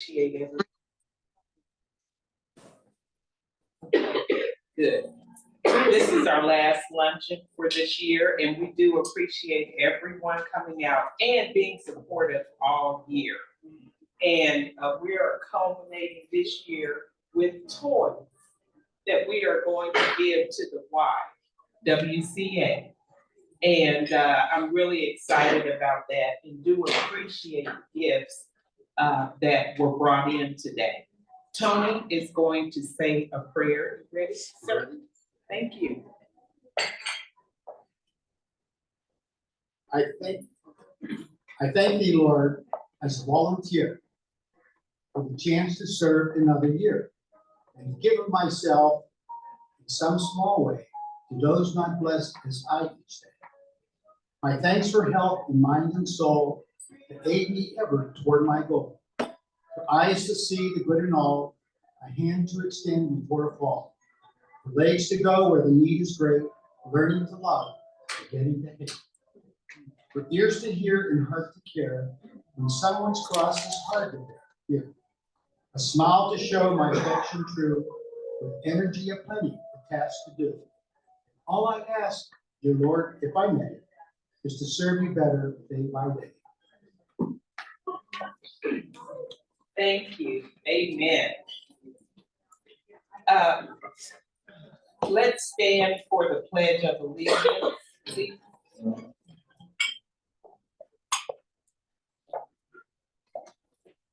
appreciate everyone. Good. This is our last luncheon for this year, and we do appreciate everyone coming out and being supportive all year. And we are culminating this year with toys that we are going to give to the YWCA. And I'm really excited about that and do appreciate the gifts that were brought in today. Tony is going to say a prayer. Ready, sir? Thank you. I thank thee, Lord, as a volunteer for the chance to serve another year and give of myself in some small way to those not blessed as I each day. My thanks for health in mind and soul to aid me ever toward my goal. For eyes to see the good in all, a hand to extend before a fall, for legs to go where the need is great, learning to love, forgetting to hate. For ears to hear and heart to care when someone's cross is hard to bear. Here, a smile to show my affection true, with energy aplenty, a task to do. All I ask, dear Lord, if I may, is to serve you better day by day. Thank you. Amen. Let's stand for the Pledge of Allegiance, please.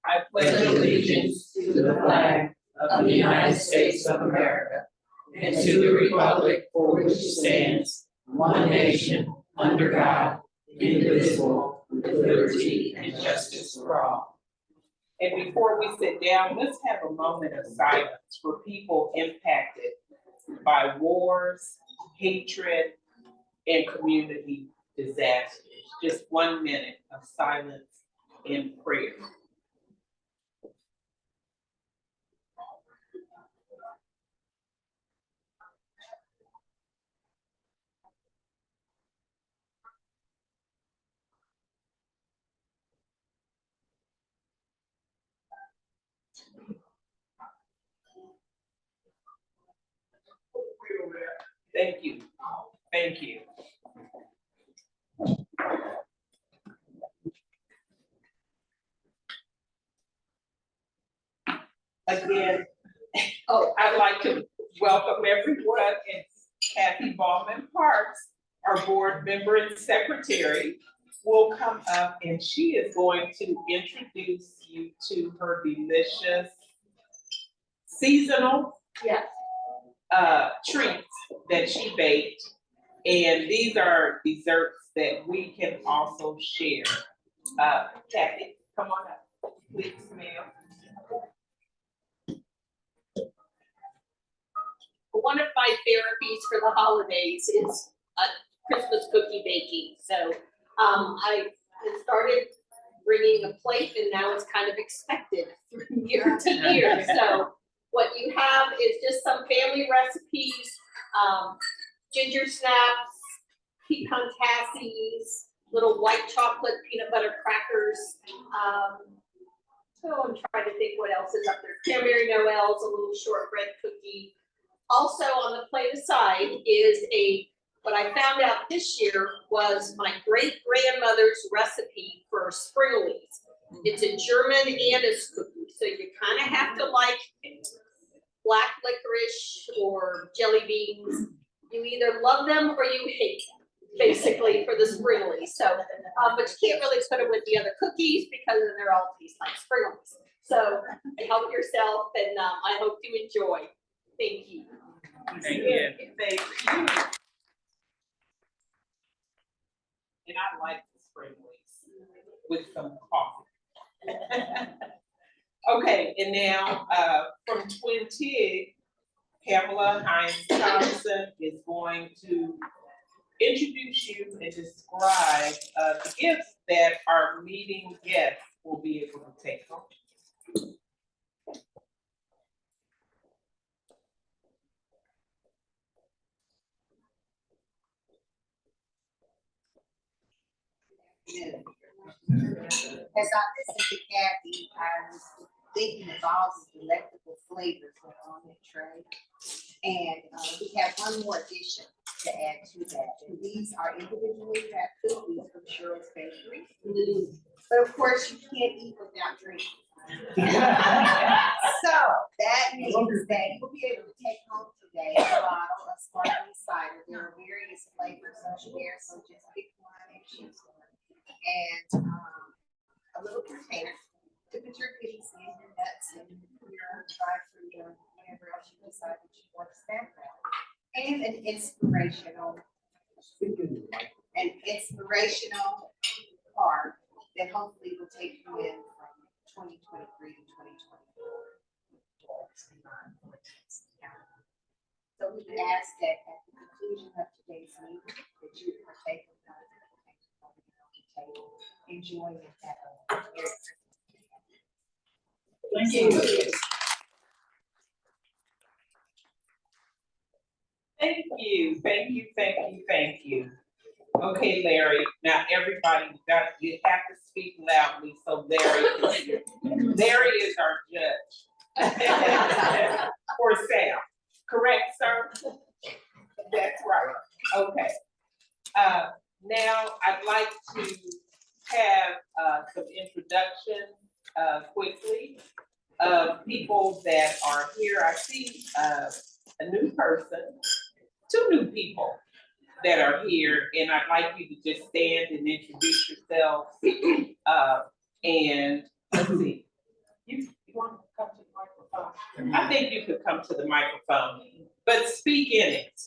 I pledge allegiance to the flag of the United States of America and to the republic for which it stands, one nation, under God, indivisible, with liberty and justice for all. And before we sit down, let's have a moment of silence for people impacted by wars, hatred, and community disasters. Just 1 minute of silence and prayer. Thank you. Thank you. Again, I'd like to welcome everyone, and Kathy Ballman Parks, our board member and secretary, will come up and she is going to introduce you to her delicious seasonal treats that she baked. And these are desserts that we can also share. Kathy, come on up, please, ma'am. One of my therapies for the holidays is Christmas cookie baking. So I started bringing a plate, and now it's kind of expected from year to year. So what you have is just some family recipes, ginger snaps, pecan tassies, little white chocolate peanut butter crackers. So I'm trying to think what else is up there. Cranberry Noel's, a little shortbread cookie. Also on the plate aside is what I found out this year was my great-grandmother's recipe for Springlies. It's a German Anise cookie, so you kind of have to like black licorice or jelly beans. You either love them or you hate them, basically, for the Springlies. So, but you can't really put them with the other cookies because then they're all taste like Springlies. So help yourself, and I hope you enjoy. Thank you. Thank you. Thank you. And I like the Springlies with some coffee. Okay, and now from Twin Tig, Pamela Hines Thompson is going to introduce you and describe the gifts that our meeting guests will be able to take home. As I listen to Kathy, I was thinking of all the delectable flavors that are on that tray. And we have one more addition to add to that. And these are individually wrapped cookies from Cheryl's Bakery. But of course, you can't eat without drinking. So that means that you'll be able to take home today a bottle of sparkling cider. There are various flavors of there, so just pick one and choose one. And a little container to put your goodies in, your nuts and your dry fruit or whatever else you decide that you want to snack on. And an inspirational card that hopefully will take you in from 2023 to 2024. So we ask that at the conclusion of today's meeting, that you partake of the table, enjoying it that way. Thank you. Thank you, thank you, thank you, thank you. Okay, Larry, now everybody, you have to speak loudly so Larry can hear. Larry is our judge. For Sam, correct, sir? That's right, okay. Now I'd like to have some introductions quickly of people that are here. I see a new person, two new people that are here, and I'd like you to just stand and introduce yourselves. And let's see, you want to come to the microphone? I think you could come to the microphone, but speak in it.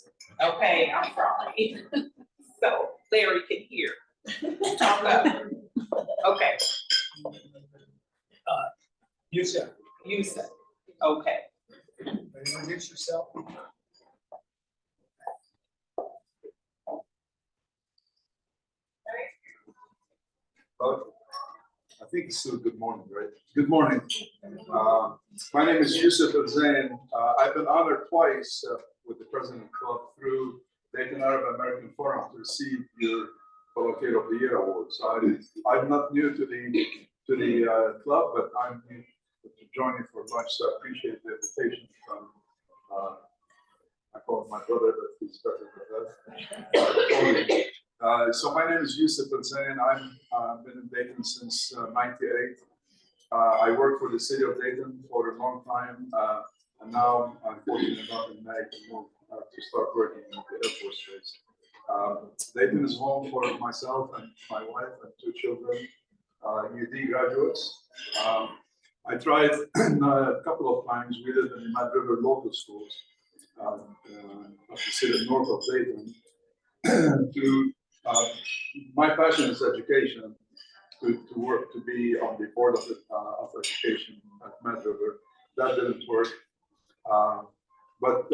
Okay, I'm sorry. So Larry can hear. Talk up. Okay. YWCA. YWCA. Okay. Introduce yourself. I think it's still good morning, right? Good morning. My name is Yusuf Al-Zain. I've been honored twice with the President Club through Dayton Arab American Forum to receive your Volunteer of the Year award. So I'm not new to the club, but I'm new to join you for lunch. So I appreciate the invitation from. I call him my brother, but he's better than that. So my name is Yusuf Al-Zain. I've been in Dayton since '98. I worked for the city of Dayton for a long time, and now I'm fortunate enough in May to move to start working in the Air Force Base. Dayton is home for myself and my wife and two children, UD graduates. I tried a couple of times. We live in Mad River local schools, of the city north of Dayton. My passion is education. To work to be on the board of education at Mad River. That didn't work. But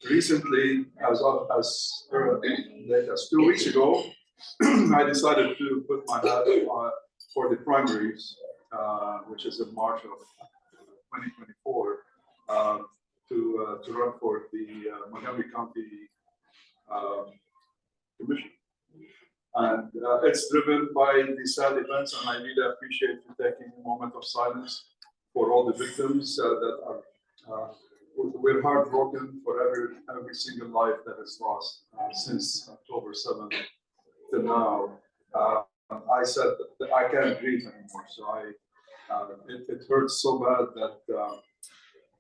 recently, as late as 2 weeks ago, I decided to put my hat for the primaries, which is in March of 2024, to run for the Montgomery County Commission. And it's driven by the sad events, and I really appreciate you taking a moment of silence for all the victims that are. We're heartbroken for every single life that is lost since October 7th to now. I said that I can't breathe anymore, so it hurts so bad that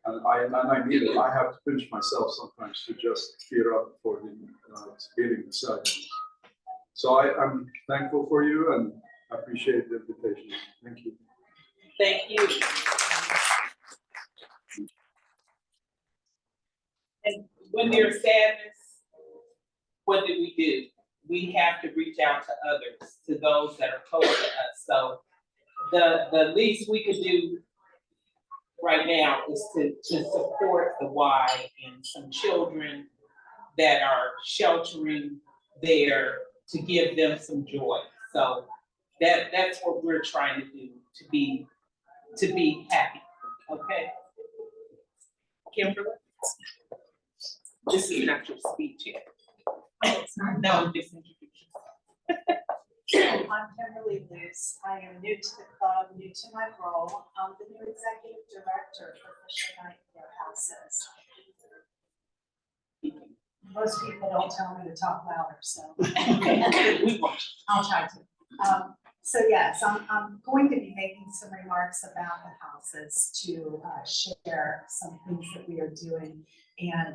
and I need it. I have to pinch myself sometimes to just tear up for the feeling the sadness. So I'm thankful for you and appreciate the invitation. Thank you. Thank you. And when there's sadness, what do? We have to reach out to others, to those that are close to us. So the least we could do right now is to support the Y and some children that are sheltering there, to give them some joy. So that's what we're trying to do, to be happy. Okay. Kimberly, this is not your speech yet. No, just introduce yourself. I'm Kimberly Luce. I am new to the club, new to my role. I'm the new executive director for Fisher Night Warehouses. Most people don't tell me to talk louder, so I'll try to. So yes, I'm going to be making some remarks about the houses to share some things that we are doing.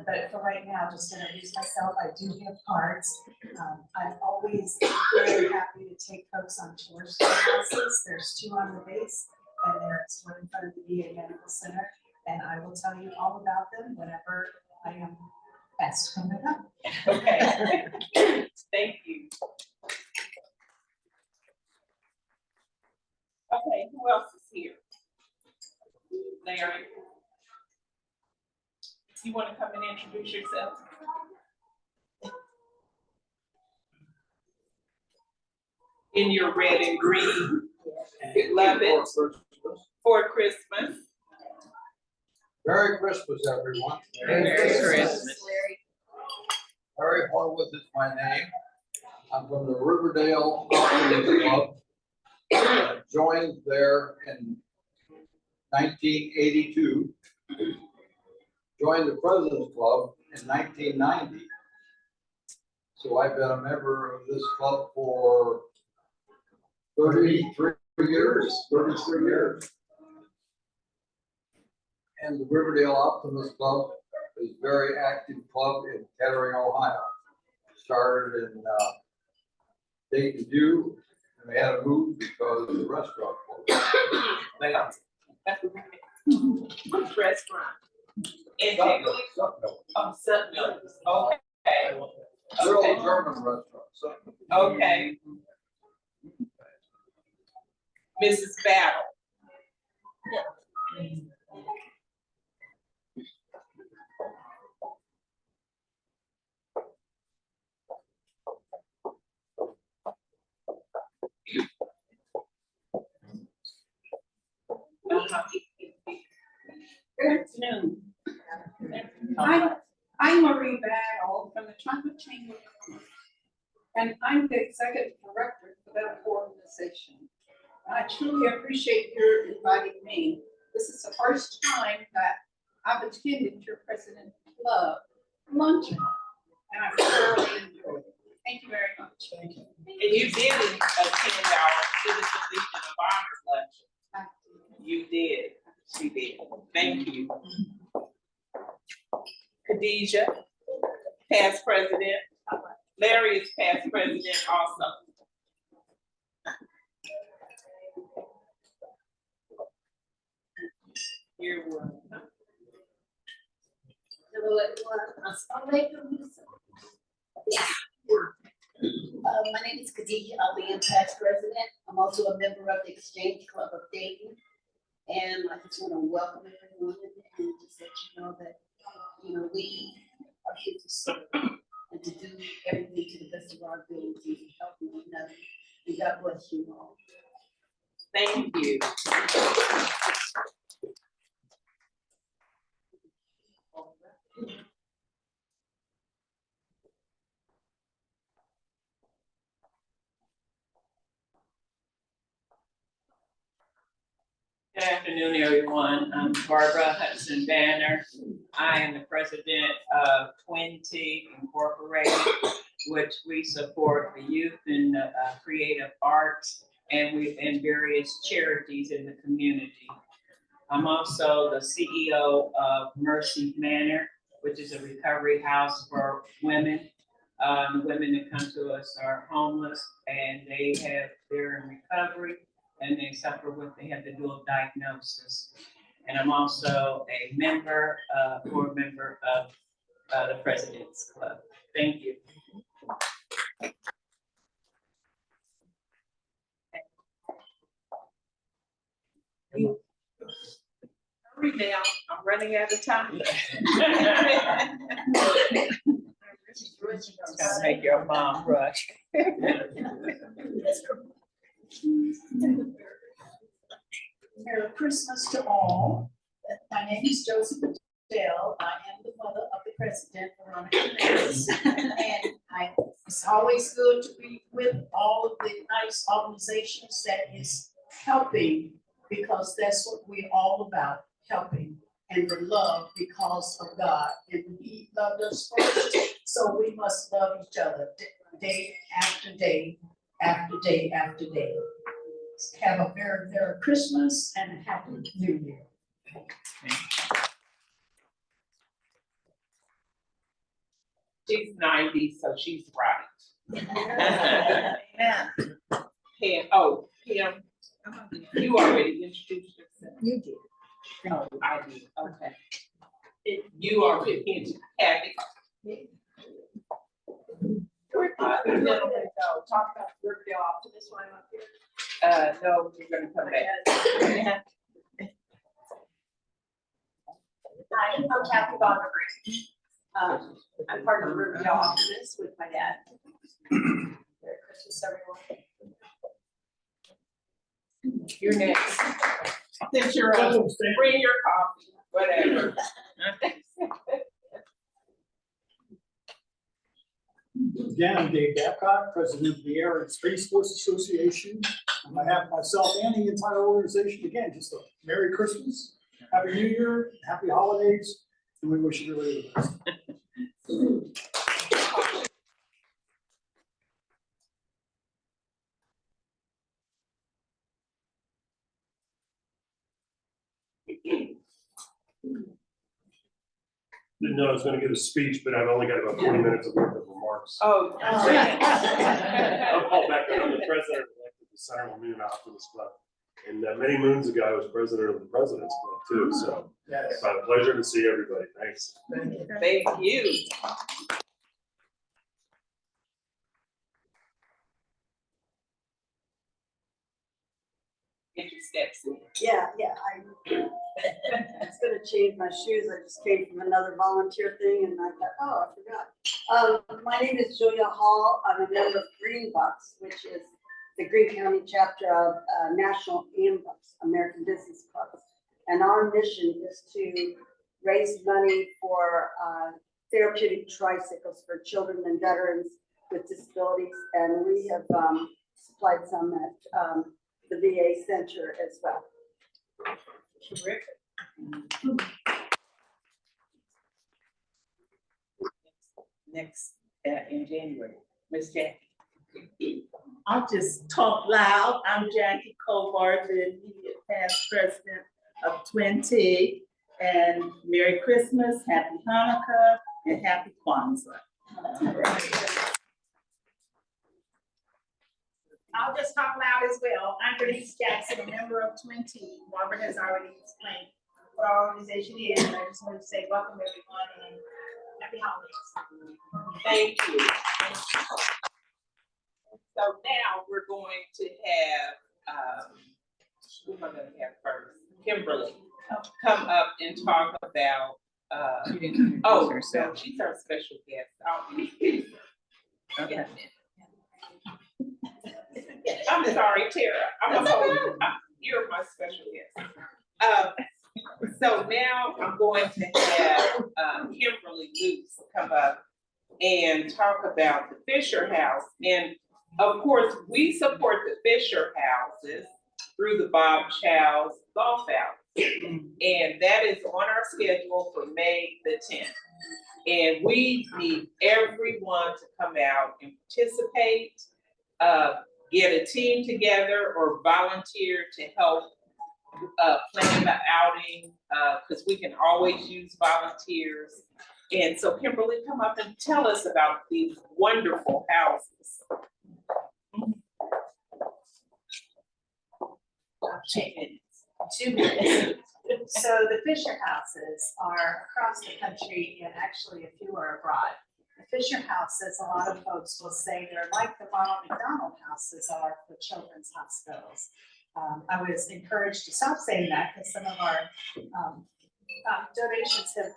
But for right now, just to introduce myself, I do have cards. I'm always very happy to take folks on tours to the houses. There's 2 on the base, and there's one in front of the VA Medical Center. And I will tell you all about them whenever I am asked to come up. Okay, thank you. Okay, who else is here? Larry? You want to come and introduce yourself? In your red and green, love it, for Christmas. Merry Christmas, everyone. Merry Christmas. Harry Horowitz is my name. I'm from the Riverdale Optimist Club. I joined there in 1982. Joined the President's Club in 1990. So I've been a member of this club for 33 years. And the Riverdale Optimist Club is a very active club in Kettering, Ohio. Started in Dayton, View, and they had to move because the restaurant closed. Which restaurant? In Sutton, Oh, Sutton, okay. Little Okay. German restaurant, Sutton. Okay. Mrs. Battle. Good afternoon. I'm Marie Battle from the Climate Change Movement, and I'm the executive director for that organization. I truly appreciate your inviting me. This is the first time that I've attended your President Club luncheon, and I thoroughly enjoyed it. Thank you very much. Thank you. And you did attend our Citizen Legion of Honor luncheon. You did. She did. Thank you. Khadijah, past president. Larry is past president also. You're welcome. Hello, everyone. My name is Khadijah Ali, I'm past president. I'm also a member of the Exchange Club of Dayton. And I just want to welcome everyone and just let you know that, we are here to serve and to do everything to the best of our ability to help one another. And God bless you all. Thank you. Good afternoon, everyone. I'm Barbara Hudson Banner. I am the president of Twin T Incorporated, which we support the youth in creative arts and various charities in the community. I'm also the CEO of Mercy Manor, which is a recovery house for women. The women that come to us are homeless and they're in recovery. And they suffer with, they have the dual diagnosis. And I'm also a member, board member of the President's Club. Thank you. Hurry now, I'm running out of time. It's gonna make your mom rush. Merry Christmas to all. My name is Josephine Michelle. I am the mother of the president, Veronica Mays. And it's always good to be with all of the nice organizations that is helping, because that's what we're all about, helping. And the love because of God. And He loved us first, so we must love each other day after day, after day after day. Have a very Merry Christmas and a Happy New Year. She's 90, so she's right. Amen. Pam, oh, Pam, you already introduced yourself. You did. No, I did, okay. You already introduced Kathy. Talk about Riverdale Optimist while I'm up here. No, we're gonna come back. Hi, I'm Kathy Bonnery. I'm part of the Riverdale Optimist with my dad. Merry Christmas, everyone. You're next. Since you're up, bring your coffee, whatever. Again, I'm Dave Babcock, President of the Air and Space Force Association. On behalf of myself and the entire organization, again, just a Merry Christmas, Happy New Year, Happy Holidays, and we wish you really the best. Didn't know I was gonna give a speech, but I've only got about 20 minutes of worth of remarks. Oh. I'm Paul Becker, I'm the president of the Center of Moon Optimist Club. And many moons ago, I was president of the President's Club too, so it's a pleasure to see everybody, thanks. Thank you. Get your steps in. Yeah, I was gonna change my shoes. I just came from another volunteer thing and I thought, oh, I forgot. My name is Julia Hall. I'm a member of Green Bucks, which is the Greene County chapter of National AMBUCS, American Business Clubs. And our mission is to raise money for therapeutic tricycles for children and veterans with disabilities. And we have supplied some at the VA Center as well. Terrific. Next, in January, Ms. Jackie. I'll just talk loud. I'm Jackie Covart, the immediate past president of Twin Tig. And Merry Christmas, Happy Hanukkah, and Happy Kwanzaa. I'll just talk loud as well. I'm Bernice Jackson, a member of Twin Tig. Barbara has already explained what our organization is. And I just want to say welcome everyone and happy holidays. Thank you. So now we're going to have, who am I gonna have first? Kimberly, come up and talk about, oh, so she's our special guest. I'll introduce her. Okay. I'm sorry, Tara. You're my special guest. So now I'm going to have Kimberly Luce come up and talk about the Fisher House. And of course, we support the Fisher Houses through the Bob Chow's Golf House. And that is on our schedule for May the 10th. And we need everyone to come out and participate, get a team together or volunteer to help plan the outing, because we can always use volunteers. And so Kimberly, come up and tell us about these wonderful houses. Okay. 2 minutes. So the Fisher Houses are across the country and actually a few are abroad. The Fisher Houses, a lot of folks will say they're like the Ronald McDonald Houses are for children's hospitals. I was encouraged to stop saying that because some of our donations have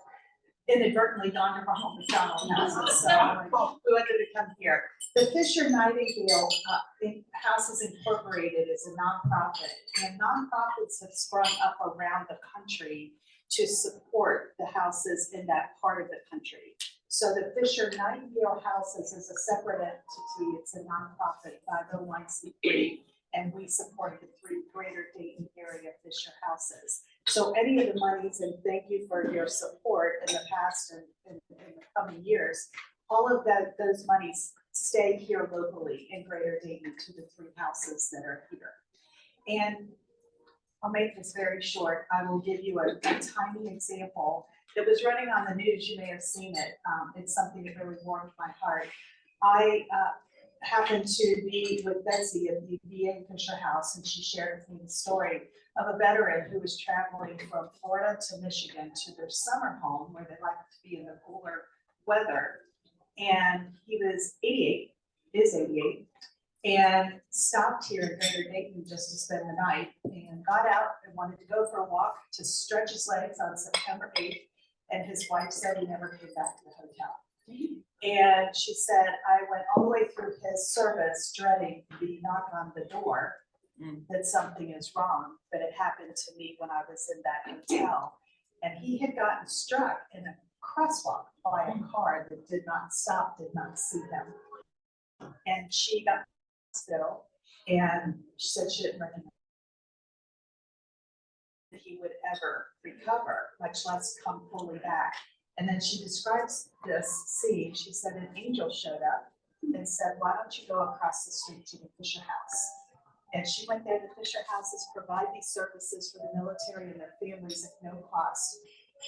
inadvertently gone to Ronald McDonald houses, so I'm like, oh, we wanted to come here. The Fisher Nightingale Houses Incorporated is a nonprofit, and nonprofits have sprung up around the country to support the houses in that part of the country. So the Fisher Nightingale Houses is a separate entity. It's a nonprofit 501c3, and we support the 3 greater Dayton area Fisher houses. So any of the monies, and thank you for your support in the past and in the coming years, all of those monies stay here locally in greater Dayton to the 3 houses that are here. And I'll make this very short. I will give you a tiny example. It was running on the news, you may have seen it. It's something that really warmed my heart. I happened to be with Betsy at the VA Fisher House, and she shared with me the story of a veteran who was traveling from Florida to Michigan to their summer home where they like to be in the cooler weather. And he was 88, is 88, and stopped here in Greater Dayton just to spend the night, and got out and wanted to go for a walk to stretch his legs on September 8th. And his wife said he never came back to the hotel. And she said, I went all the way through his service dreading the knock on the door that something is wrong, but it happened to me when I was in that hotel. And he had gotten struck in a crosswalk by a car that did not stop, did not see him. And she got still, and she said she didn't recognize that he would ever recover, much less come fully back. And then she describes this scene. She said an angel showed up and said, why don't you go across the street to the Fisher House? And she went there. The Fisher Houses provide these services for the military and their families at no cost.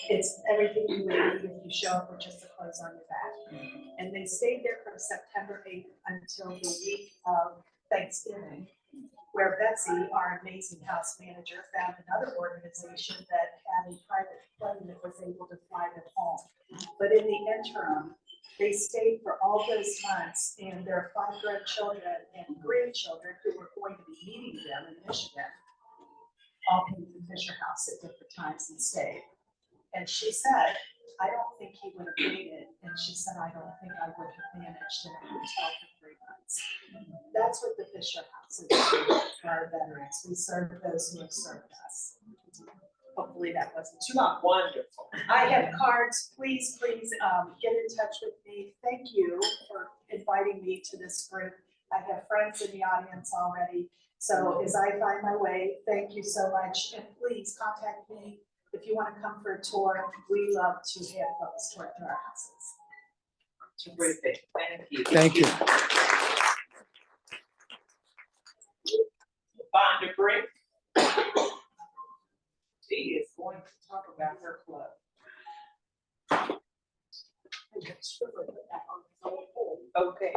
It's everything you would need if you show up with just the clothes on your back. And they stayed there from September 8th until the week of Thanksgiving, where Betsy, our amazing house manager, found another organization that had a private plane that was able to fly them home. But in the interim, they stayed for all those months, and their 5 grandchildren and grandchildren who were going to be meeting them in Michigan all came to the Fisher House at different times and stayed. And she said, I don't think he would have made it. And she said, I don't think I would have managed in a hotel for 3 months. That's what the Fisher House is for our veterans. We serve those who have served us. Hopefully that wasn't too long. Wonderful. I have cards. Please, get in touch with me. Thank you for inviting me to this group. I have friends in the audience already. So as I find my way, thank you so much. And please contact me if you want to come for a tour. We love to have folks tour through our houses. Terrific. Thank you. Thank you. Vonda Brink. She is going to talk about her club. Okay.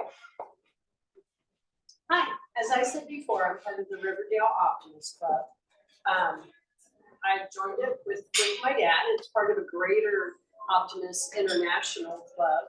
Hi, as I said before, I'm part of the Riverdale Optimist Club. I joined it with my dad. It's part of a greater Optimist International Club.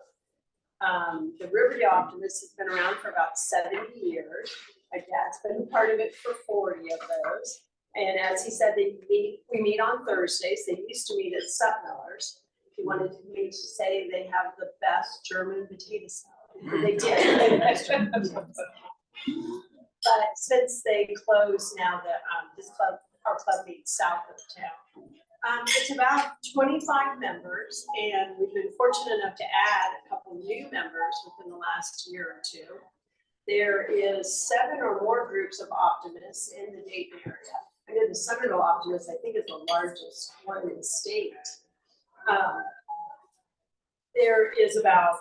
The Riverdale Optimists has been around for about 70 years. My dad's been a part of it for 40 of those. And as he said, we meet on Thursdays. They used to meet at Sutmiller's. He wanted me to say they have the best German potato salad. They did. They have the best German potato salad. But since they closed now, our club meets south of town. It's about 25 members, and we've been fortunate enough to add a couple new members within the last year or two. There is 7 or more groups of optimists in the Dayton area. I know the Somerville Optimists, I think, is the largest one in the state. There is about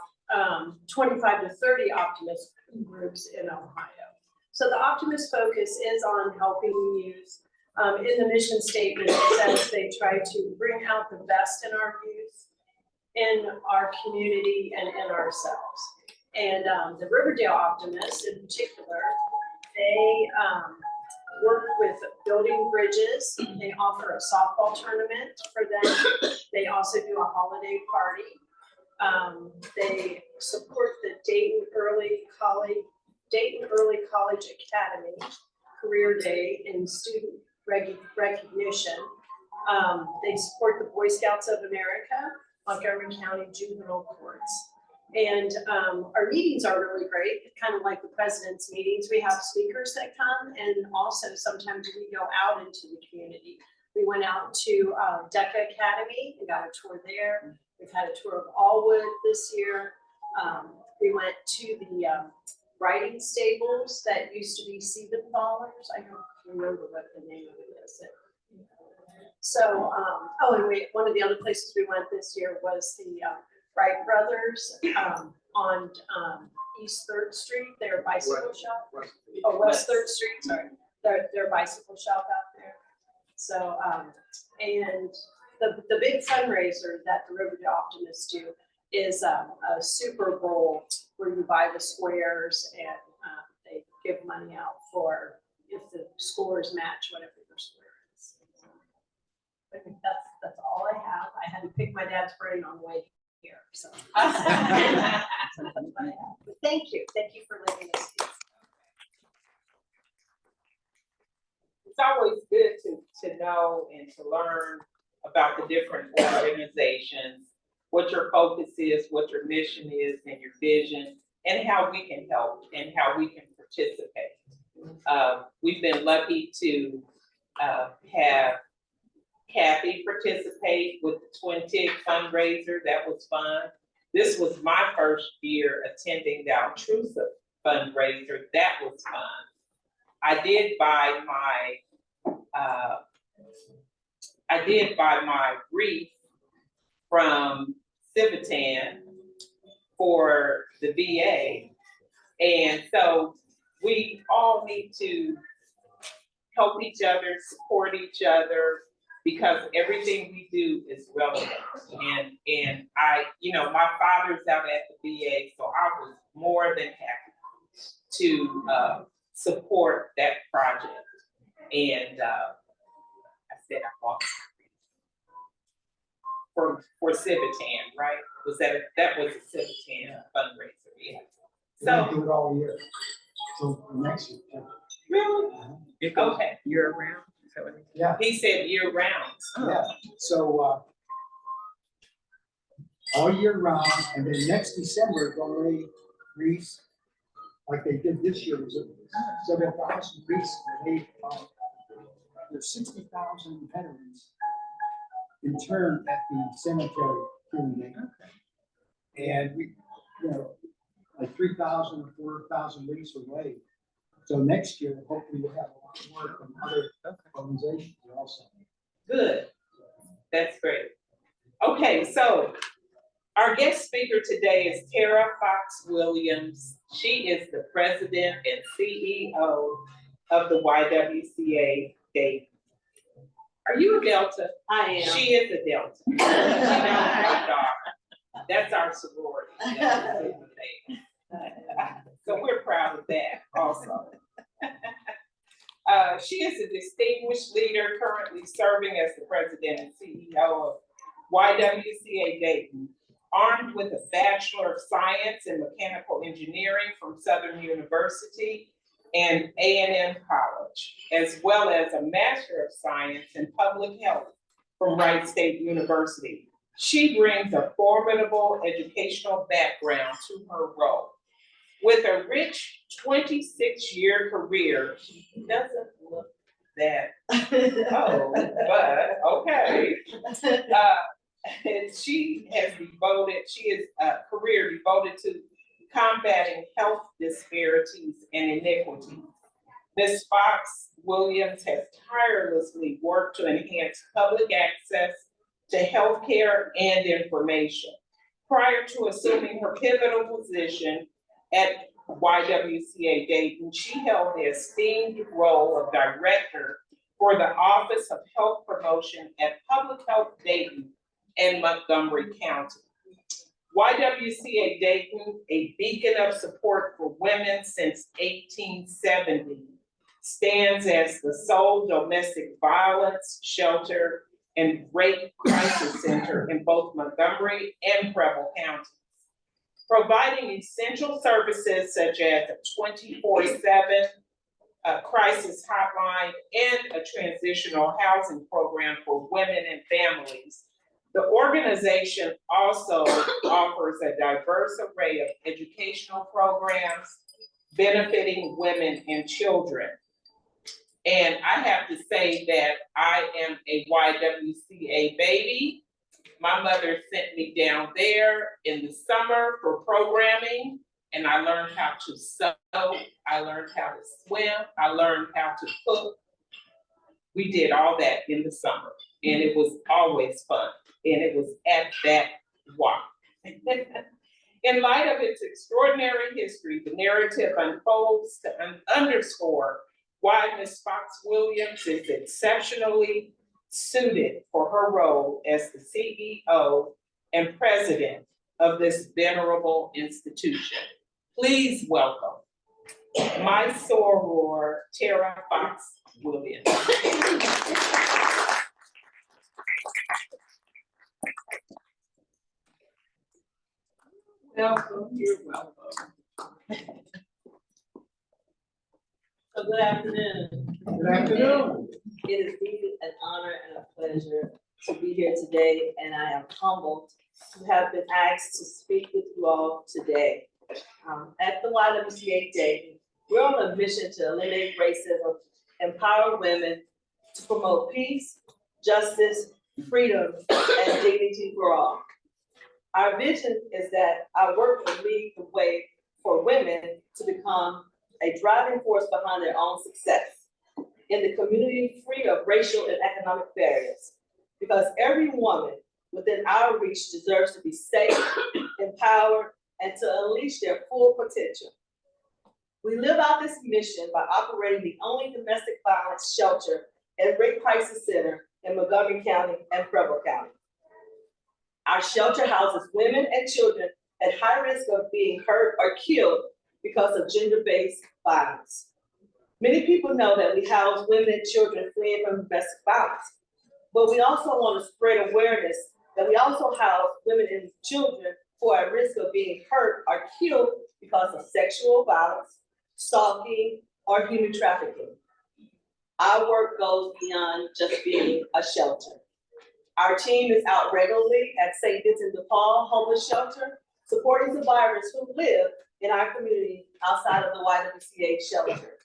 25 to 30 optimist groups in Ohio. So the optimist focus is on helping youth. In the mission statement, it says they try to bring out the best in our youth, in our community, and in ourselves. And the Riverdale Optimists in particular, they work with building bridges. They offer a softball tournament for them. They also do a holiday party. They support the Dayton Early College Academy Career Day in student recognition. They support the Boy Scouts of America. Montgomery County Juvenile Courts. And our meetings are really great, kind of like the president's meetings. We have speakers that come, and also sometimes we go out into the community. We went out to DECA Academy and got a tour there. We've had a tour of Allwood this year. We went to the riding stables that used to be Siebenthalers. I don't remember what the name of it is. So, and one of the other places we went this year was the Wright Brothers on East 3rd Street, their bicycle shop. West 3rd Street, sorry, their bicycle shop out there. So, and the big fundraiser that the Riverdale Optimists do is a Super Bowl where you buy the squares and they give money out for if the scores match whatever your square is. So I think that's all I have. I had to pick my dad's brain on the way here, so. But thank you for letting us do this. It's always good to know and to learn about the different organizations, what your focus is, what your mission is, and your vision, and how we can help and how we can participate. We've been lucky to have Kathy participate with the Twin Tick fundraiser. That was fun. This was my first year attending the Altrusive fundraiser. That was fun. I did buy my wreath from Civitan for the VA. And so we all need to help each other, support each other, because everything we do is relevant. And I, my father's out at the VA, so I was more than happy to support that project. And I said I bought for Civitan, right? That was a Civitan fundraiser, yeah. So we do it all year. So next year. Really? Okay. Year round? Yeah. He said year round. Yeah, so all year round, and then next December, they'll lay wreaths like they did this year, was 7,000 wreaths. There's 60,000 veterans interned at the cemetery here in Dayton. And we, like 3,000 or 4,000 wreaths were laid. So next year, hopefully we'll have a lot more from other organizations also. Good. That's great. Okay, so our guest speaker today is Terra Fox Williams. She is the president and CEO of the YWCA Dayton. Are you a Delta? I am. She is a Delta. She knows my daughter. That's our sorority. So we're proud of that also. She is a distinguished leader currently serving as the president and CEO of YWCA Dayton, armed with a Bachelor of Science in Mechanical Engineering from Southern University and A&M College, as well as a Master of Science in Public Health from Wright State University. She brings a formidable educational background to her role. With a rich 26-year career, she doesn't look that old, but okay. And she is a career devoted to combating health disparities and inequities. Ms. Fox Williams has tirelessly worked to enhance public access to healthcare and information. Prior to assuming her pivotal position at YWCA Dayton, she held the esteemed role of director for the Office of Health Promotion at Public Health Dayton and Montgomery County. YWCA Dayton, a beacon of support for women since 1870, stands as the sole domestic violence shelter and rape crisis center in both Montgomery and Preble counties, providing essential services such as a 24/7 crisis hotline and a transitional housing program for women and families. The organization also offers a diverse array of educational programs benefiting women and children. And I have to say that I am a YWCA baby. My mother sent me down there in the summer for programming, and I learned how to sew, I learned how to swim, I learned how to cook. We did all that in the summer, and it was always fun, and it was at that Y. In light of its extraordinary history, the narrative unfolds to underscore why Ms. Fox Williams is exceptionally suited for her role as the CEO and president of this venerable institution. Please welcome my soror, Terra Fox Williams. Welcome, you're welcome. So good afternoon. Good afternoon. It is indeed an honor and a pleasure to be here today, and I am humbled to have been asked to speak with you all today. At the YWCA Dayton, we're on a mission to eliminate racism, empower women, to promote peace, justice, freedom, and dignity for all. Our vision is that our work will lead the way for women to become a driving force behind their own success in the community free of racial and economic barriers. Because every woman within our reach deserves to be safe, empowered, and to unleash their full potential. We live out this mission by operating the only domestic violence shelter and rape crisis center in Montgomery County and Preble County. Our shelter houses women and children at high risk of being hurt or killed because of gender-based violence. Many people know that we house women and children fleeing from domestic violence, but we also want to spread awareness that we also house women and children who are at risk of being hurt or killed because of sexual violence, stalking, or human trafficking. Our work goes beyond just being a shelter. Our team is out regularly at St. Vincent de Paul Homeless Shelter, supporting survivors who live in our community outside of the YWCA shelter.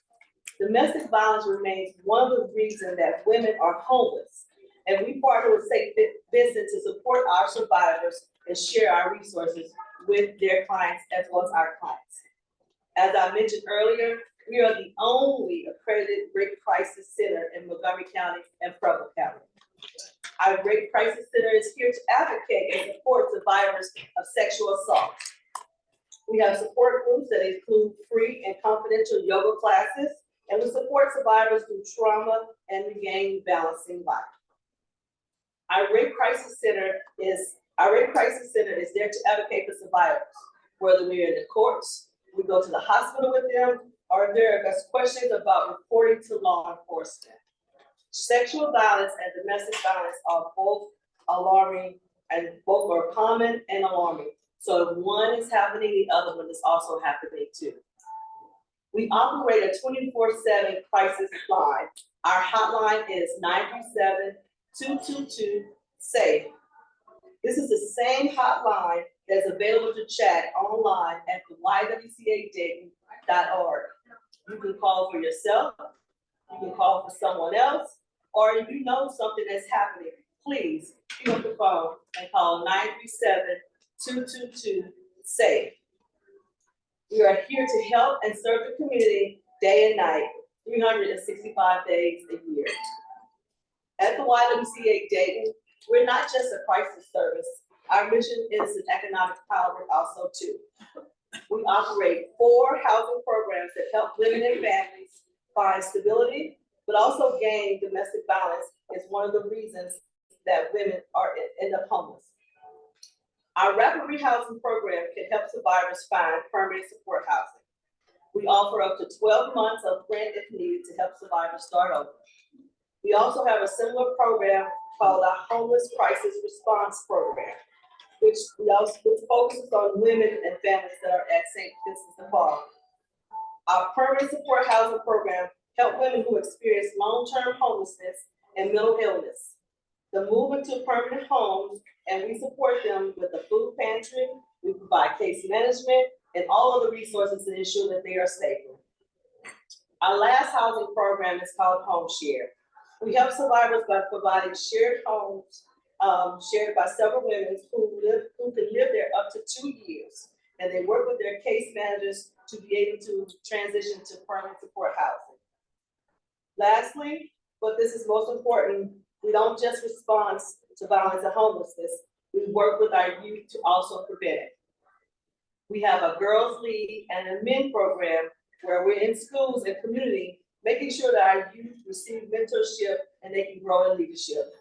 Domestic violence remains one of the reasons that women are homeless, and we partner with St. Vincent to support our survivors and share our resources with their clients as well as our clients. As I mentioned earlier, we are the only accredited rape crisis center in Montgomery County and Preble County. Our rape crisis center is here to advocate and support survivors of sexual assault. We have support groups that include free and confidential yoga classes, and we support survivors through trauma and regain balancing life. Our rape crisis center is there to advocate for survivors, whether we're in the courts, we go to the hospital with them, or there are questions about reporting to law enforcement. Sexual violence and domestic violence are both alarming, and both are common and alarming. So if one is happening, the other one is also happening too. We operate a 24/7 crisis line. Our hotline is 937-222-SAFE. This is the same hotline that's available to chat online at the YWCADayton.org. You can call for yourself, you can call for someone else, or if you know something that's happening, please pick up the phone and call 937-222-SAFE. We are here to help and serve the community day and night, 365 days a year. At the YWCA Dayton, we're not just a crisis service. Our mission is an economic empowerment also too. We operate 4 housing programs that help women and families find stability, but also gain domestic violence is one of the reasons that women end up homeless. Our rapid rehousing program can help survivors find permanent support housing. We offer up to 12 months of rent if needed to help survivors start over. We also have a similar program called our Homeless Crisis Response Program, which focuses on women and families that are at St. Vincent de Paul. Our permanent support housing program helps women who experience long-term homelessness and mental illness. The movement to permanent homes and we support them with the food pantry. We provide case management and all of the resources to ensure that they are stable. Our last housing program is called Home Share. We help survivors by providing shared homes, shared by several women who can live there up to 2 years. And they work with their case managers to be able to transition to permanent support housing. Lastly, but this is most important, we don't just respond to violence and homelessness, we work with our youth to also prevent it. We have a girls' league and a men program where we're in schools and community, making sure that our youth receive mentorship and they can grow in leadership.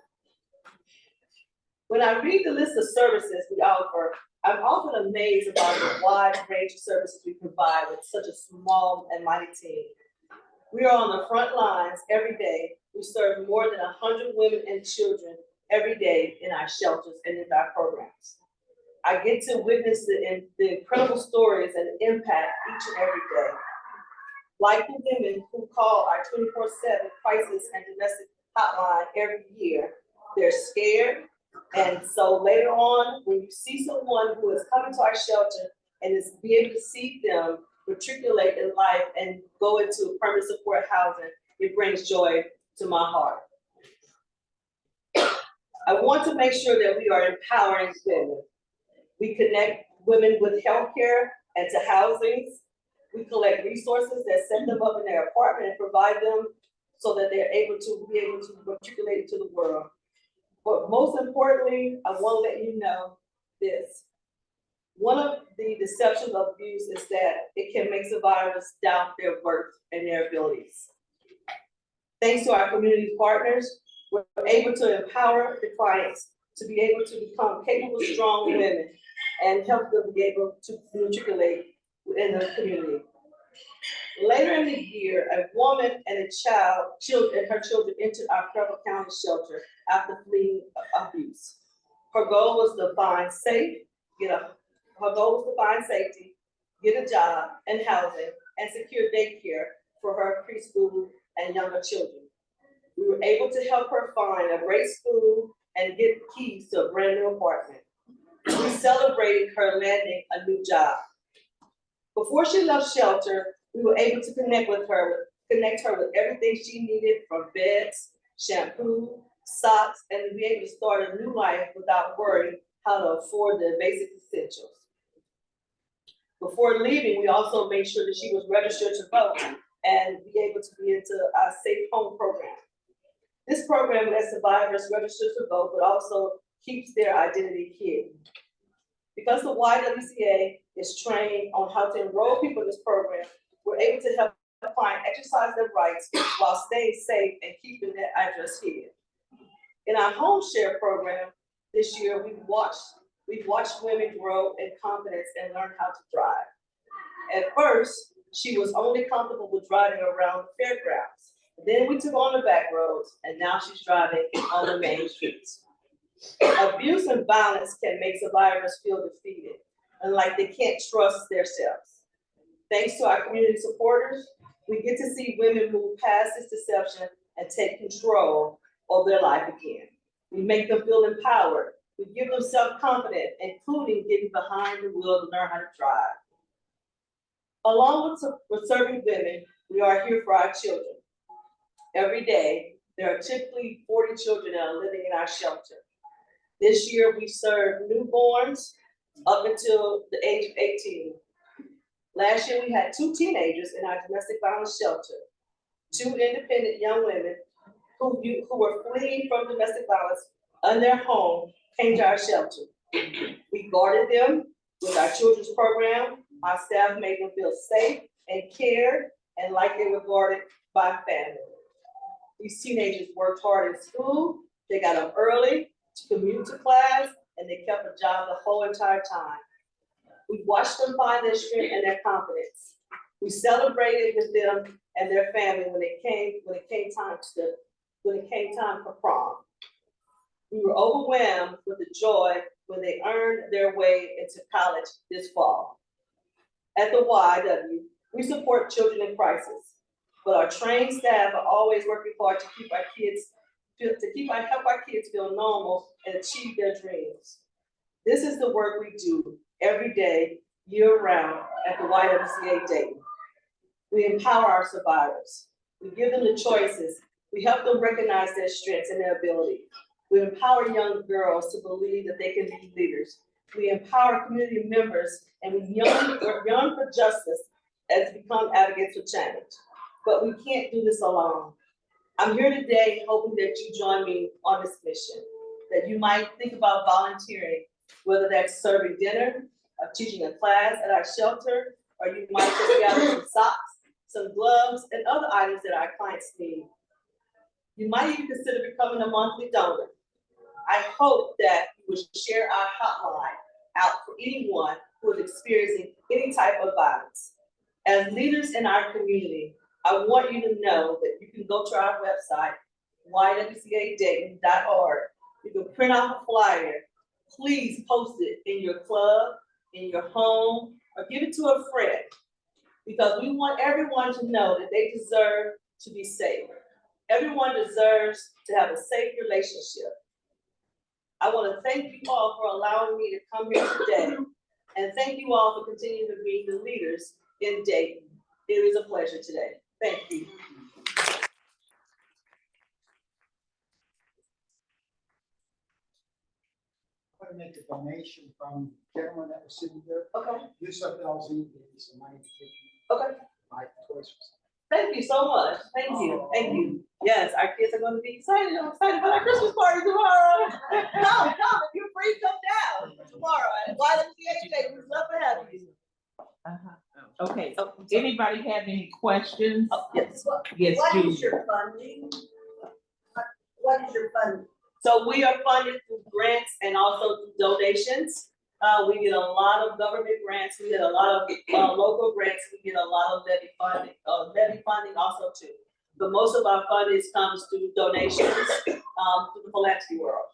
When I read the list of services we offer, I'm often amazed about the wide range of services we provide with such a small and mighty team. We are on the front lines every day. We serve more than 100 women and children every day in our shelters and in our programs. I get to witness the incredible stories and impact each and every day. Like the women who call our 24/7 crisis and domestic hotline every year, they're scared. And so later on, when you see someone who is coming to our shelter and is be able to see them matriculate in life and go into permanent support housing, it brings joy to my heart. I want to make sure that we are empowering women. We connect women with healthcare and to housings. We collect resources that set them up in their apartment and provide them so that they're able to matriculate into the world. But most importantly, I want to let you know this. One of the deceptions of abuse is that it can make survivors doubt their worth and their abilities. Thanks to our community partners, we're able to empower the clients to be able to become capable, strong women and help them be able to matriculate in the community. Later in the year, a woman and her children entered our Fairfield County shelter after fleeing abuse. Her goal was to find safety, get a job and housing, and secure daycare for her preschool and younger children. We were able to help her find a great school and get keys to a brand new apartment. We celebrated her landing a new job. Before she left shelter, we were able to connect her with everything she needed, from beds, shampoo, socks, and to be able to start a new life without worrying how to afford the basic essentials. Before leaving, we also made sure that she was registered to vote and be able to be into our Safe Home program. This program lets survivors register to vote, but also keeps their identity hidden. Because the YWCA is trained on how to enroll people in this program, we're able to help clients exercise their rights while staying safe and keeping their address hidden. In our Home Share program this year, we've watched women grow in confidence and learn how to drive. At first, she was only comfortable with driving around the fairgrounds. Then we took on the back roads, and now she's driving on the main streets. Abuse and violence can make survivors feel defeated and like they can't trust themselves. Thanks to our community supporters, we get to see women move past this deception and take control of their life again. We make them feel empowered. We give them self-confidence, including getting behind the wheel to learn how to drive. Along with serving women, we are here for our children. Every day, there are typically 40 children that are living in our shelter. This year, we served newborns up until the age of 18. Last year, we had 2 teenagers in our domestic violence shelter, 2 independent young women who were fleeing from domestic violence in their home came to our shelter. We guarded them with our children's program. Our staff made them feel safe and cared and like they were guarded by family. These teenagers worked hard in school. They got up early to commute to class, and they kept a job the whole entire time. We watched them find their strength and their confidence. We celebrated with them and their family when it came time for prom. We were overwhelmed with the joy when they earned their way into college this fall. At the YW, we support children in crisis, but our trained staff are always working hard to keep our kids help our kids feel normal and achieve their dreams. This is the work we do every day, year round at the YWCA Dayton. We empower our survivors. We give them the choices. We help them recognize their strengths and their abilities. We empower young girls to believe that they can be leaders. We empower community members and we yearn for justice as become advocates for change. But we can't do this alone. I'm here today hoping that you join me on this mission, that you might think about volunteering, whether that's serving dinner, or teaching a class at our shelter, or you might just gather some socks, some gloves, and other items that our clients need. You might even consider becoming a monthly donor. I hope that you will share our hotline out for anyone who is experiencing any type of violence. As leaders in our community, I want you to know that you can go to our website, ywcadayton.org. You can print out a flyer. Please post it in your club, in your home, or give it to a friend, because we want everyone to know that they deserve to be safe. Everyone deserves to have a safe relationship. I want to thank you all for allowing me to come here today, and thank you all for continuing to be the leaders in Dayton. It is a pleasure today. Thank you. I'm gonna make a donation from the gentleman that was sitting there. Okay. Yusuf LZ gave me some money to give me Okay. my toys. Thank you so much. Thank you. Thank you. Yes, our kids are going to be excited. I'm excited for our Christmas party tomorrow. Come, if you're free, come down tomorrow at YWCA Day. We'd love to have you. Okay, anybody have any questions? Yes. Yes, What Julie. is your funding? What is your funding? So we are funded through grants and also through donations. We get a lot of government grants. We get a lot of local grants. We get a lot of levy funding also too. But most of our funding comes through donations through the philanthropy world.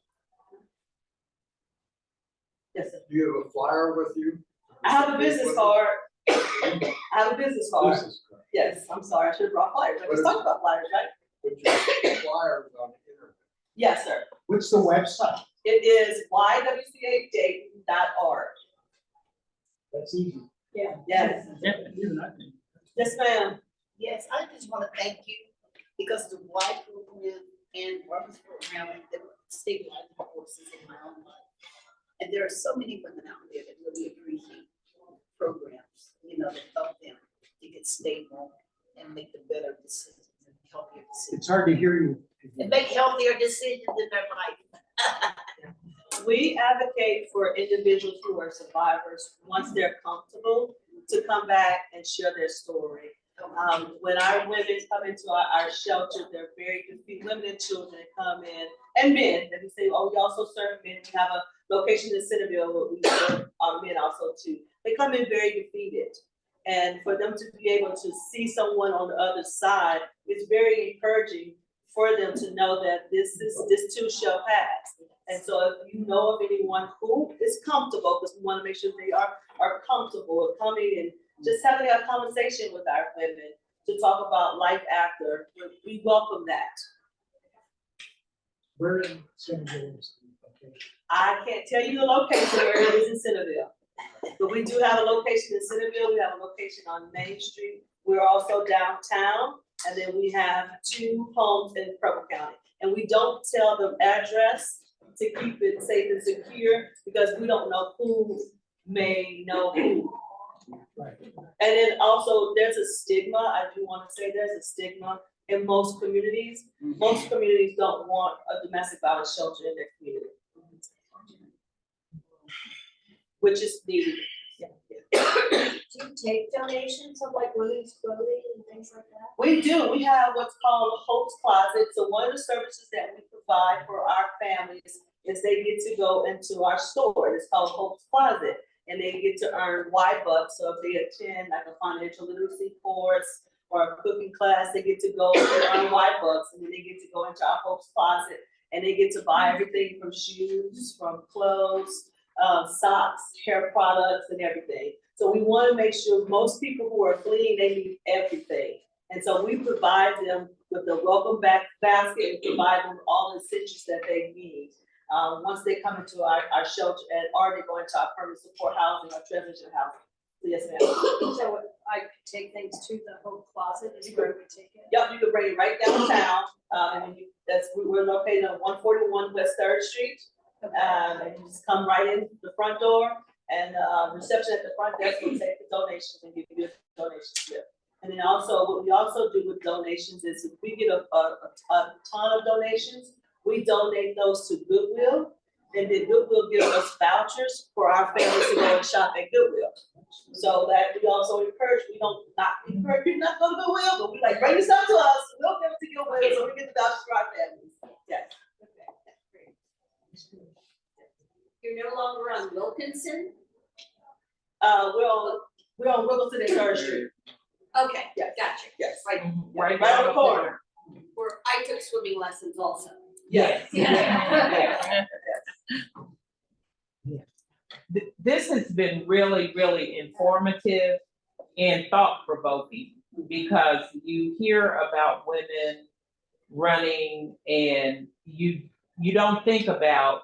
Yes, sir. Do you have a flyer with you? I have a business card. I have a business card. Yes, I'm sorry, I should have brought flyers. I just talked about flyers, right? But your flyers on the internet. Yes, sir. What's the website? It is ywcadayton.org. That's easy. Yeah. Yes. Yes, ma'am. Yes, I just want to thank you because the white program and women's program that stabilize the forces in my own life. And there are so many women out there that really appreciate programs, you know, that help them to get stable and make the better decisions and healthier decisions. It's hard to hear you. And make healthier decisions in their life. We advocate for individuals who are survivors, once they're comfortable, to come back and share their story. When our women come into our shelter, they're very confused. Women and children come in, and men, and we say, oh, we also serve men. We have a location in Centerville, but we serve our men also too. They come in very defeated. And for them to be able to see someone on the other side is very encouraging for them to know that this too shall pass. And so if you know of anyone who is comfortable, because we want to make sure they are comfortable coming and just having a conversation with our women to talk about life after, we welcome that. Where in Centerville is the location? I can't tell you the location where it is in Centerville, but we do have a location in Centerville. We have a location on Main Street. We're also downtown, and then we have 2 homes in Preble County. And we don't tell the address to keep it safe and secure because we don't know who may know who. Right. And then also there's a stigma. I do want to say there's a stigma in most communities. Most communities don't want a domestic violence shelter in their community, which is needed. Do you take donations of like women's clothing and things like that? We do. We have what's called a Hope's Closet. So one of the services that we provide for our families is they get to go into our store. It's called Hope's Closet. And they get to earn Y-Bucks. So if they attend like a financial literacy course or a cooking class, they get to go and earn Y-Bucks. And then they get to go into our Hope's Closet and they get to buy everything from shoes, from clothes, socks, hair products, and everything. So we want to make sure most people who are fleeing, they need everything. And so we provide them with the welcome back basket and provide them all the essentials that they need. Once they come into our shelter and or they go into our permanent support housing or transition housing. So yes, ma'am. So I could take things to the whole closet, is where we take it? Yep, you can bring it right downtown, and we're located on 141 West Third Street. And you just come right in the front door, and reception at the front desk will take the donations and give you a donation slip. And then also, what we also do with donations is if we get a ton of donations, we donate those to Goodwill, and then Goodwill gives us vouchers for our families to go and shop at Goodwill. So that we also encourage, we don't not encourage people not to go to Goodwill, but we like bring this up to us, we'll give it to Goodwill, so we get the vouchers for our families. Yes. You're no longer on Wilkinson? We're on Wilkinson and Third Street. Okay, Yes. gotcha. Yes. Right, Right on the corner. where I took swimming lessons also. Yes. Yeah. This has been really, really informative and thought-provoking because you hear about women running and you don't think about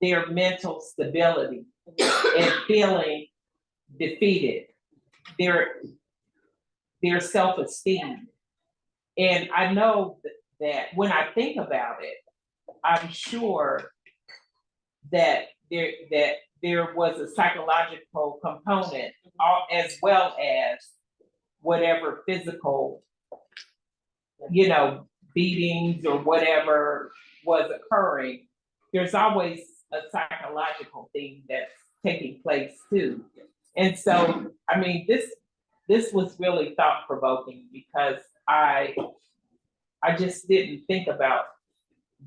their mental stability and feeling defeated, their self-esteem. And I know that when I think about it, I'm sure that there was a psychological component as well as whatever physical, beatings or whatever was occurring. There's always a psychological thing that's taking place too. And so, I mean, this was really thought-provoking because I just didn't think about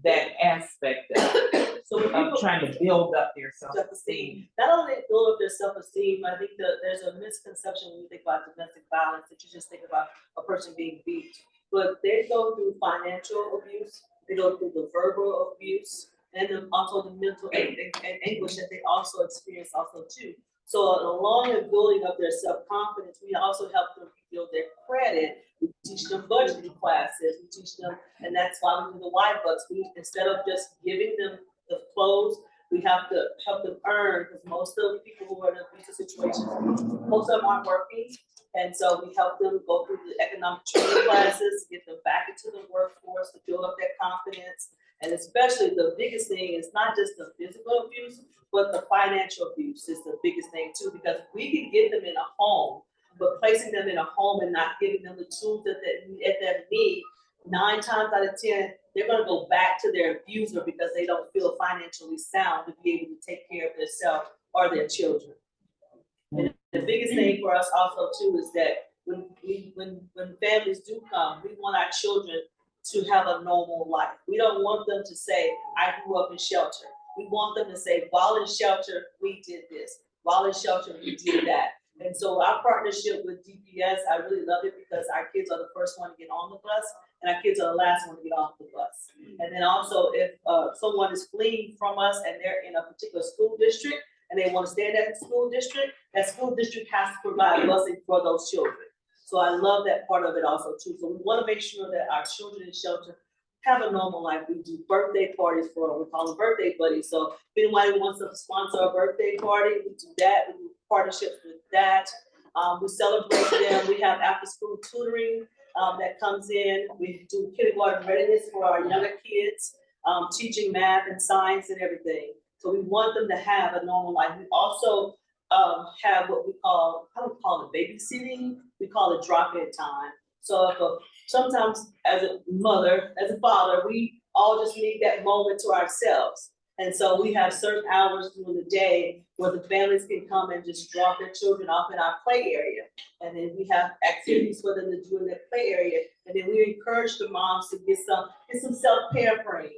that aspect of trying to build up their self-esteem. Not only build up their self-esteem, I think that there's a misconception when you think about domestic violence that you just think about a person being beat. But they go through financial abuse, they go through the verbal abuse, and then also the mental anguish that they also experience also too. So along with building up their self-confidence, we also help them build their credit. We teach them budgeting classes, we teach them, and that's why we do the YWCA. Instead of just giving them the clothes, we have to help them earn, because most of the people who are in abusive situations, most of them aren't working. And so we help them go through the economic training classes, get them back into the workforce to build up their confidence. And especially the biggest thing is not just the physical abuse, but the financial abuse is the biggest thing too, because we can get them in a home, but placing them in a home and not giving them the tools that they need, 9 times out of 10, they're gonna go back to their abuser because they don't feel financially sound to be able to take care of themselves or their children. And the biggest thing for us also too is that when families do come, we want our children to have a normal life. We don't want them to say, I grew up in shelter. We want them to say, while in shelter, we did this. While in shelter, we did that. And so our partnership with DPS, I really love it because our kids are the first one to get on the bus and our kids are the last one to get off the bus. And then also if someone is fleeing from us and they're in a particular school district and they want to stay in that school district has to provide busing for those children. So I love that part of it also too. So we want to make sure that our children in shelter have a normal life. We do birthday parties for them. We call them birthday buddies. So if anybody wants to sponsor a birthday party, we do that. We do partnerships with that. We celebrate them. We have after school tutoring that comes in. We do kindergarten readiness for our younger kids, teaching math and science and everything. So we want them to have a normal life. We also have what we call, I don't call it babysitting, we call it drop-in time. So sometimes as a mother, as a father, we all just need that moment to ourselves. And so we have certain hours during the day where the families can come and just drop their children off in our play area. And then we have activities for them to do in that play area. And then we encourage the moms to get some self-pampering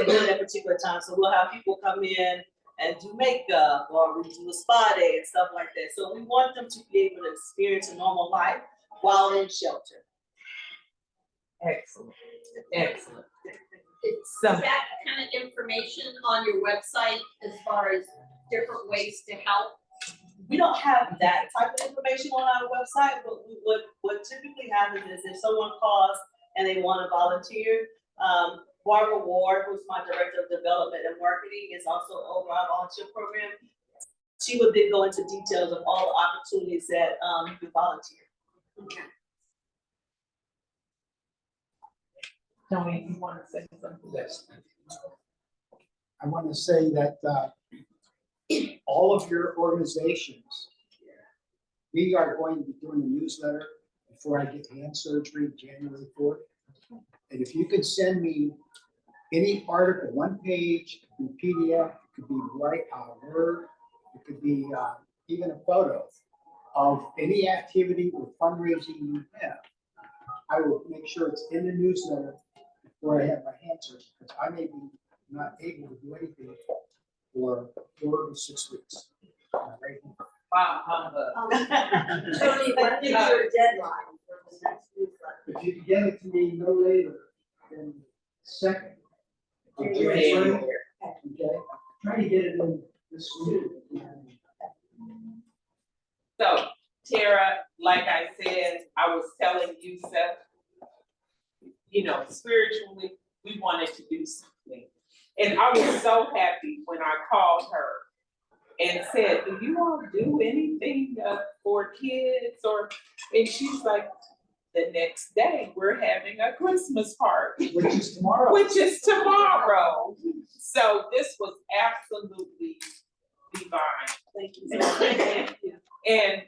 during that particular time. So we'll have people come in and do makeup, or we do a spa day and stuff like that. So we want them to be able to experience a normal life while in shelter. Excellent, excellent. Is that kind of information on your website as far as different ways to help? we don't have that type of information on our website, but what typically happens is if someone calls and they want to volunteer, Barbara Ward, who's my Director of Development and Marketing, is also over our volunteer program. She would then go into details of all the opportunities that you can volunteer. Okay. Tony, you want to say something? Yes. I want to say that all of your organizations, we are going to be doing a newsletter before I get hand surgery, January 4th. And if you could send me any article, one page, in PDF, it could be Word, it could be even a photo of any activity or fundraising you have. I will make sure it's in the newsletter before I have my hand surgery, because I may be not able to do anything for 4 to 6 weeks. Right here. Wow, Tony, what is your deadline for the next newsletter? If you can get it to me no later than 2nd of January, okay? Try to get it in this week. So, Tara, like I said, I was telling you, Seth, you know, spiritually, we wanted to do something. And I was so happy when I called her and said, do you all do anything for kids? And she's like, the next day, we're having a Christmas party. Which is tomorrow. Which is tomorrow. So this was absolutely divine. Thank you so much. Thank you. And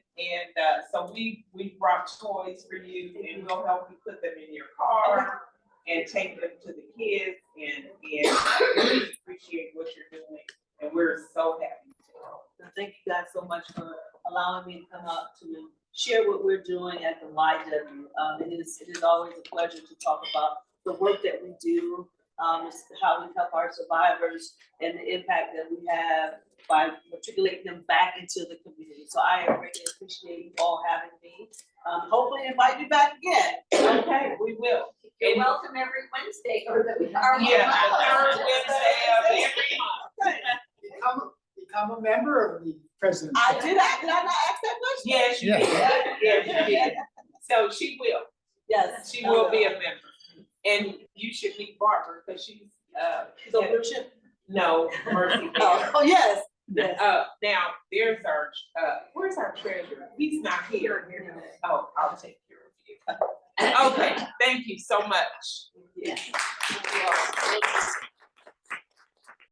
so we brought toys for you, and we'll help you put them in your car and take them to the kids, and I really appreciate what you're doing, and we're so happy. Thank you guys so much for allowing me to come out to share what we're doing at the YW. It is always a pleasure to talk about the work that we do, how we help our survivors, and the impact that we have by matriculating them back into the community. So I really appreciate you all having me. Hopefully invite you back again. Okay, we will. You're welcome every Wednesday, or the Yeah, the third Wednesday of every month. Become a member of the president. I did not ask that question? Yes, you did. Yes, you did. So she will. Yes. She will be a member. And you should meet Barbara, because she's So Lucian? no, Mercy. Oh, yes. Yes. Now, there's our, where's our treasurer? He's not here. Oh, I'll take care of you. Okay, thank you so much. Yeah. Thank you all.